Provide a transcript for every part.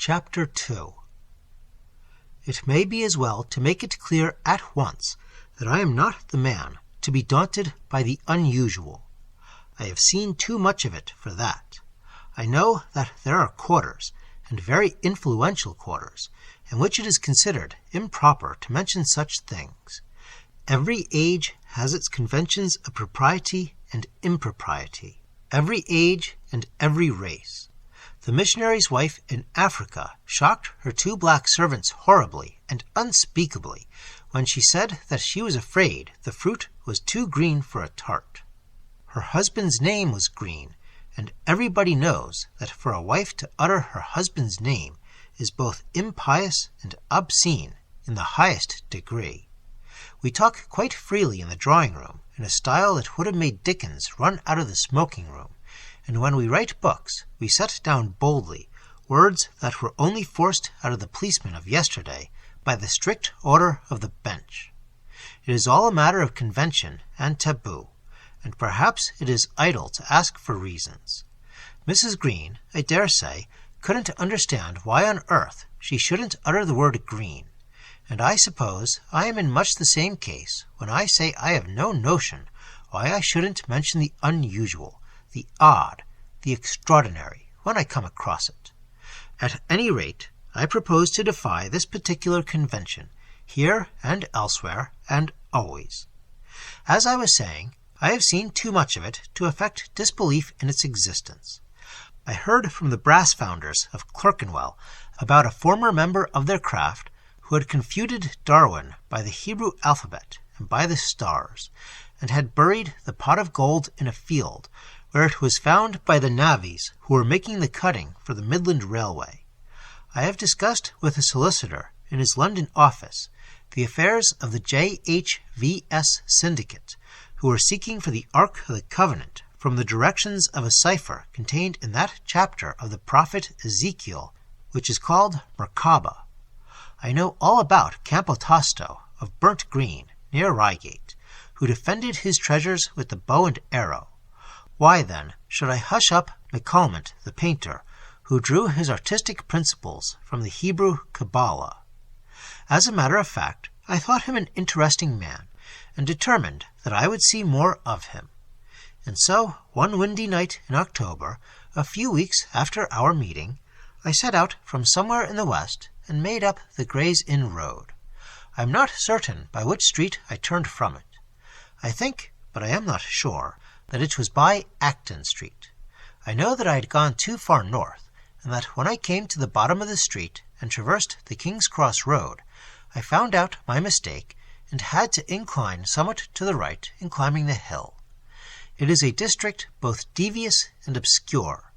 Chapter 2. It may be as well to make it clear at once that I am not the man to be daunted by the unusual. I have seen too much of it for that. I know that there are quarters, and very influential quarters, in which it is considered improper to mention such things. Every age has its conventions of propriety and impropriety. Every age and every race. The missionary's wife in Africa shocked her 2 black servants horribly and unspeakably when she said that she was afraid the fruit was too green for a tart. Her husband's name was green, and everybody knows that for a wife to utter her husband's name is both impious and obscene in the highest degree. We talk quite freely in the drawing-room in a style that would have made Dickens run out of the smoking-room, and when we write books we set down boldly words that were only forced out of the policeman of yesterday by the strict order of the bench. It is all a matter of convention and taboo, and perhaps it is idle to ask for reasons. Mrs. Green, I dare say, couldn't understand why on earth she shouldn't utter the word green, and I suppose I am in much the same case when I say I have no notion why I shouldn't mention the unusual, the odd, the extraordinary, when I come across it. At any rate, I propose to defy this particular convention, here and elsewhere, and always. As I was saying, I have seen too much of it to affect disbelief in its existence. I heard from the brass founders of Clerkenwell about a former member of their craft who had confuted Darwin by the Hebrew alphabet and by the stars, and had buried the pot of gold in a field, where it was found by the navvies who were making the cutting for the Midland Railway. I have discussed with a solicitor in his London office the affairs of the J.H.V.S. Syndicate, who were seeking for the Ark of the Covenant from the directions of a cipher contained in that chapter of the prophet Ezekiel, which is called Merkabah. I know all about Campo Tosto of Burnt Green, near Reigate, who defended his treasures with the bow and arrow. Why, then, should I hush up McCalmont the painter, who drew his artistic principles from the Hebrew Kabbalah? As a matter of fact, I thought him an interesting man, and determined that I would see more of him. And so, one windy night in October, a few weeks after our meeting, I set out from somewhere in the west and made up the Gray's Inn Road. I am not certain by which street I turned from it. I think, but I am not sure, that it was by Acton Street. I know that I had gone too far north, and that when I came to the bottom of the street and traversed the King's Cross Road, I found out my mistake and had to incline somewhat to the right in climbing the hill. It is a district both devious and obscure,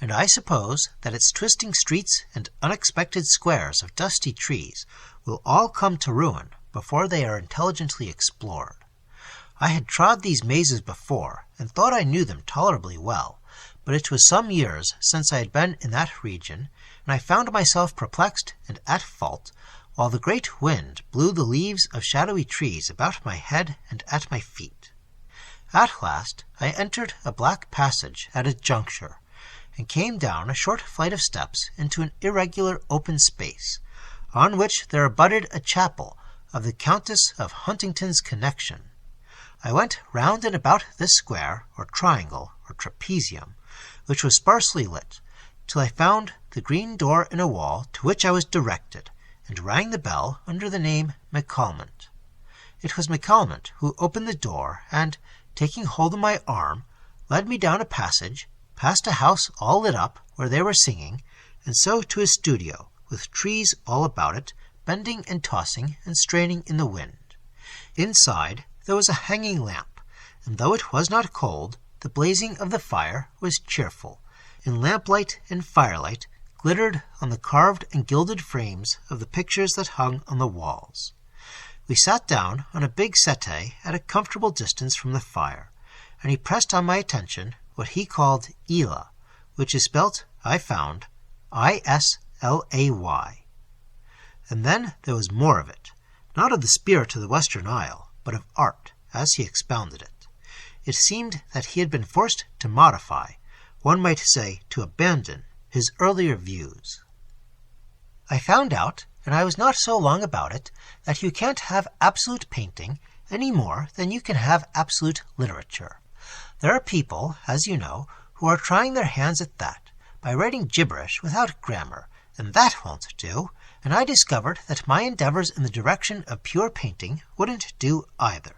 and I suppose that its twisting streets and unexpected squares of dusty trees will all come to ruin before they are intelligently explored. I had trod these mazes before, and thought I knew them tolerably well, but it was some years since I had been in that region, and I found myself perplexed and at fault, while the great wind blew the leaves of shadowy trees about my head and at my feet. At last I entered a black passage at a juncture, and came down a short flight of steps into an irregular open space, on which there abutted a chapel of the Countess of Huntingdon's Connexion. I went round and about this square, or triangle, or trapezium, which was sparsely lit, till I found the green door in a wall to which I was directed, and rang the bell under the name McCalmont. It was McCalmont who opened the door, and, taking hold of my arm, led me down a passage, past a house all lit up where they were singing, and so to a studio, with trees all about it, bending and tossing and straining in the wind. Inside there was a hanging lamp, and though it was not cold, the blazing of the fire was cheerful, and lamplight and firelight glittered on the carved and gilded frames of the pictures that hung on the walls. We sat down on a big settee at a comfortable distance from the fire, and he pressed on my attention what he called Ela, which is spelt, I found, I-S-L-A-Y. And then there was more of it, not of the spirit of the Western Isle, but of art, as he expounded it. It seemed that he had been forced to modify, one might say to abandon, his earlier views. I found out, and I was not so long about it, that you can't have absolute painting any more than you can have absolute literature. There are people, as you know, who are trying their hands at that, by writing gibberish without grammar, and that won't do, and I discovered that my endeavors in the direction of pure painting wouldn't do either.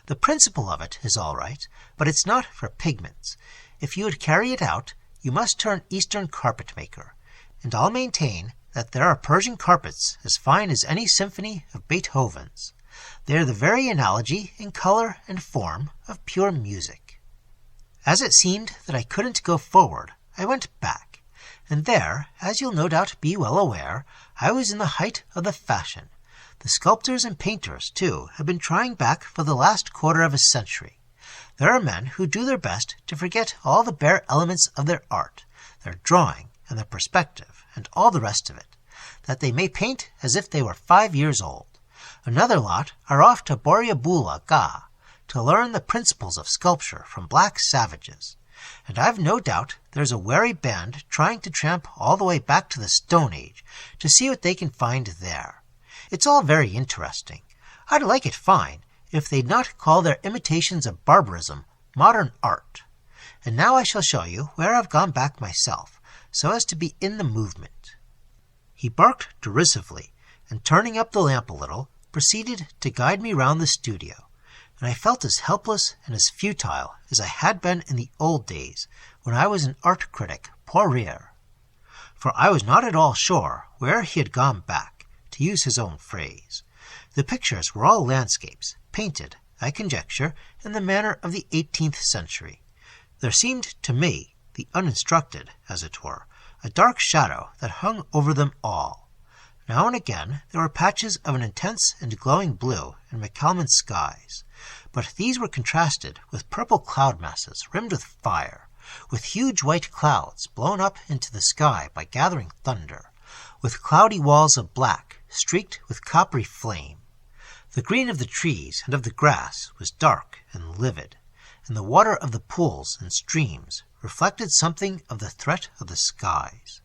The principle of it is all right, but it's not for pigments. If you would carry it out, you must turn Eastern carpet maker, and I'll maintain that there are Persian carpets as fine as any symphony of Beethoven's. They are the very analogy in color and form of pure music. As it seemed that I couldn't go forward, I went back, and there, as you'll no doubt be well aware, I was in the height of the fashion. The sculptors and painters, too, have been trying back for the last quarter of a century. There are men who do their best to forget all the bare elements of their art, their drawing and their perspective, and all the rest of it, that they may paint as if they were 5 years old. Another lot are off to Borrioboolah Gha to learn the principles of sculpture from black savages, and I've no doubt there's a wary band trying to tramp all the way back to the Stone Age to see what they can find there. It's all very interesting. I'd like it fine if they'd not call their imitations of barbarism modern art. And now I shall show you where I've gone back myself, so as to be in the movement." He barked derisively, and turning up the lamp a little, proceeded to guide me round the studio, and I felt as helpless and as futile as I had been in the old days when I was an art critic pour rire. For I was not at all sure where he had gone back, to use his own phrase. The pictures were all landscapes, painted, I conjecture, in the manner of the 18th century. There seemed to me, the uninstructed, as it were, a dark shadow that hung over them all. Now and again there were patches of an intense and glowing blue in McCalman's skies, but these were contrasted with purple cloud masses rimmed with fire, with huge white clouds blown up into the sky by gathering thunder, with cloudy walls of black streaked with coppery flame. The green of the trees and of the grass was dark and livid, and the water of the pools and streams reflected something of the threat of the skies.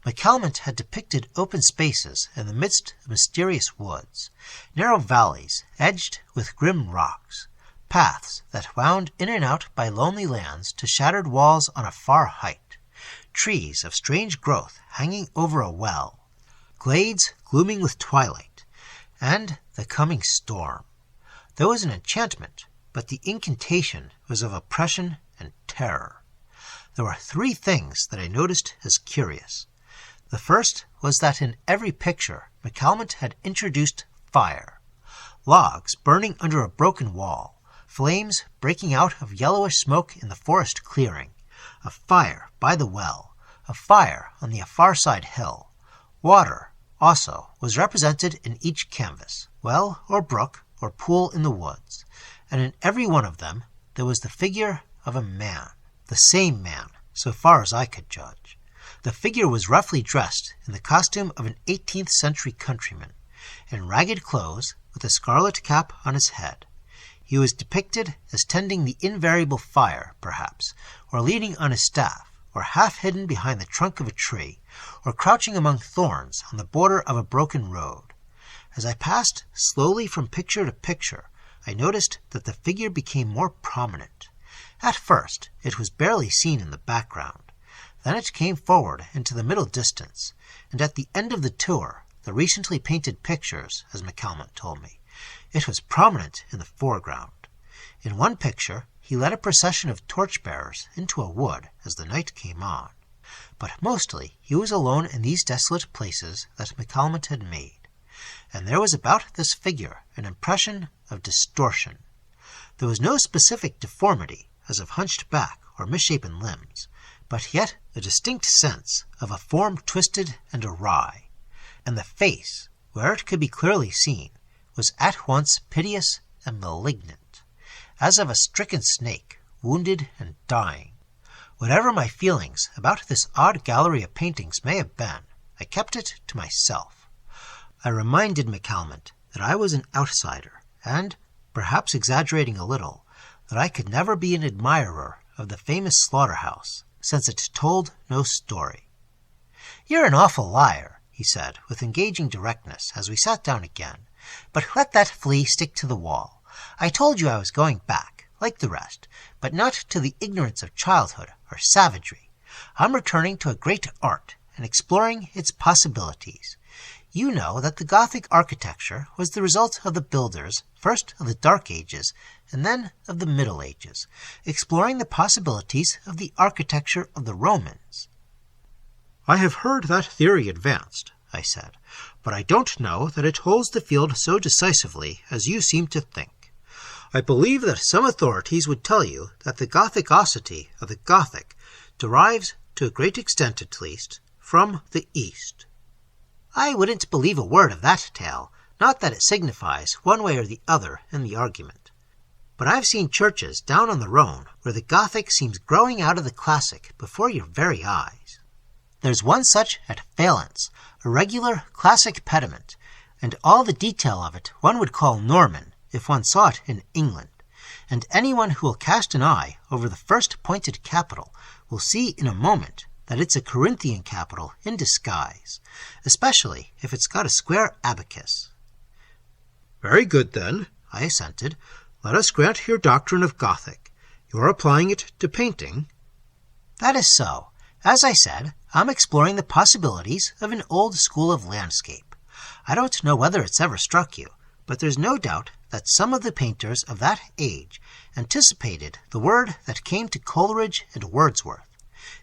McCalman had depicted open spaces in the midst of mysterious woods, narrow valleys edged with grim rocks, paths that wound in and out by lonely lands to shattered walls on a far height, trees of strange growth hanging over a well, glades glooming with twilight, and the coming storm. There was an enchantment, but the incantation was of oppression and terror. There were 3 things that I noticed as curious. The first was that in every picture McCalman had introduced fire. Logs burning under a broken wall, flames breaking out of yellowish smoke in the forest clearing, a fire by the well, a fire on the far side hill. Water, also, was represented in each canvas, well or brook or pool in the woods, and in every one of them there was the figure of a man, the same man, so far as I could judge. The figure was roughly dressed in the costume of an 18th century countryman, in ragged clothes with a scarlet cap on his head. He was depicted as tending the invariable fire, perhaps, or leaning on his staff, or half hidden behind the trunk of a tree, or crouching among thorns on the border of a broken road. As I passed slowly from picture to picture, I noticed that the figure became more prominent. At first it was barely seen in the background. Then it came forward into the middle distance, and at the end of the tour, the recently painted pictures, as McCalman told me, it was prominent in the foreground. In one picture, he led a procession of torch-bearers into a wood as the night came on, but mostly he was alone in these desolate places that McCalman had made, and there was about this figure an impression of distortion. There was no specific deformity, as of hunched back or misshapen limbs, but yet a distinct sense of a form twisted and awry, and the face, where it could be clearly seen, was at once piteous and malignant, as of a stricken snake, wounded and dying. Whatever my feelings about this odd gallery of paintings may have been, I kept it to myself. I reminded McCalman that I was an outsider, and, perhaps exaggerating a little, that I could never be an admirer of the famous slaughterhouse, since it told no story. "You're an awful liar," he he said, with engaging directness, as we sat down again. "But let that flea stick to the wall. I told you I was going back, like the rest, but not to the ignorance of childhood or savagery. I'm returning to a great art and exploring its possibilities. You know that the Gothic architecture was the result of the builders, first of the Dark Ages, and then of the Middle Ages, exploring the possibilities of the architecture of the Romans." "I have heard that theory advanced," I said, "but I don't know that it holds the field so decisively as you seem to think. I believe that some authorities would tell you that the Gothicosity of the Gothic derives, to a great extent at least, from the East." "I wouldn't believe a word of that tale, not that it signifies one way or the other in the argument. But I've seen churches down on the Rhone where the Gothic seems growing out of the classic before your very eyes. There's one such at Valence, a regular classic pediment, and all the detail of it one would call Norman if one saw it in England, and anyone who will cast an eye over the first pointed capital will see in a moment that it's a Corinthian capital in disguise, especially if it's got a square abacus." "Very good, then," I assented. "Let us grant your doctrine of Gothic. You're applying it to painting?" "That is so. As I said, I'm exploring the possibilities of an old school of landscape. I don't know whether it's ever struck you, but there's no doubt that some of the painters of that age anticipated the word that came to Coleridge and Wordsworth.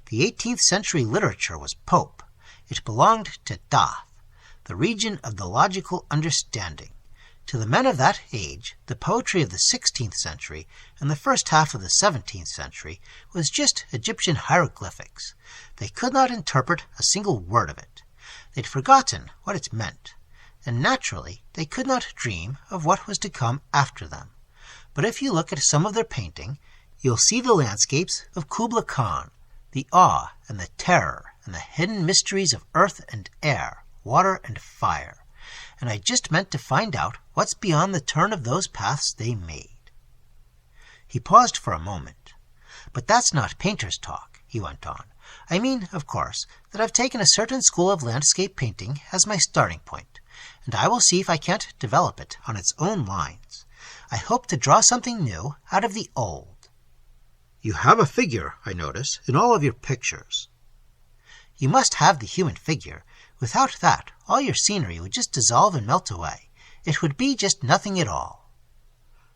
The 18th century literature was Pope. It belonged to Dath, the region of the logical understanding. To the men of that age, the poetry of the 16th century and the first half of the 17th century was just Egyptian hieroglyphics. They could not interpret a single word of it. They'd forgotten what it meant, and naturally they could not dream of what was to come after them. But if you look at some of their painting, you'll see the landscapes of Kubla Khan, the awe and the terror and the hidden mysteries of earth and air, water and fire. And I just meant to find out what's beyond the turn of those paths they made." He paused for a moment. "But that's not painter's talk," he went on. "I mean, of course, that I've taken a certain school of landscape painting as my starting point, and I will see if I can't develop it on its own lines. I hope to draw something new out of the old." "You have a figure, I notice, in all of your pictures." "You must have the human figure. Without that, all your scenery would just dissolve and melt away. It would be just nothing at all."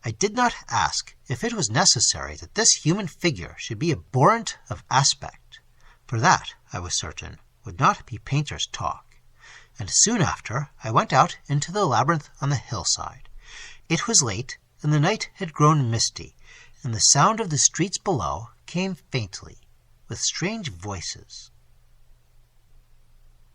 I did not ask if it was necessary that this human figure should be abhorrent of aspect, for that, I was certain, would not be painter's talk. And soon after I went out into the labyrinth on the hillside. It was late, and the night had grown misty, and the sound of the streets below came faintly, with strange voices.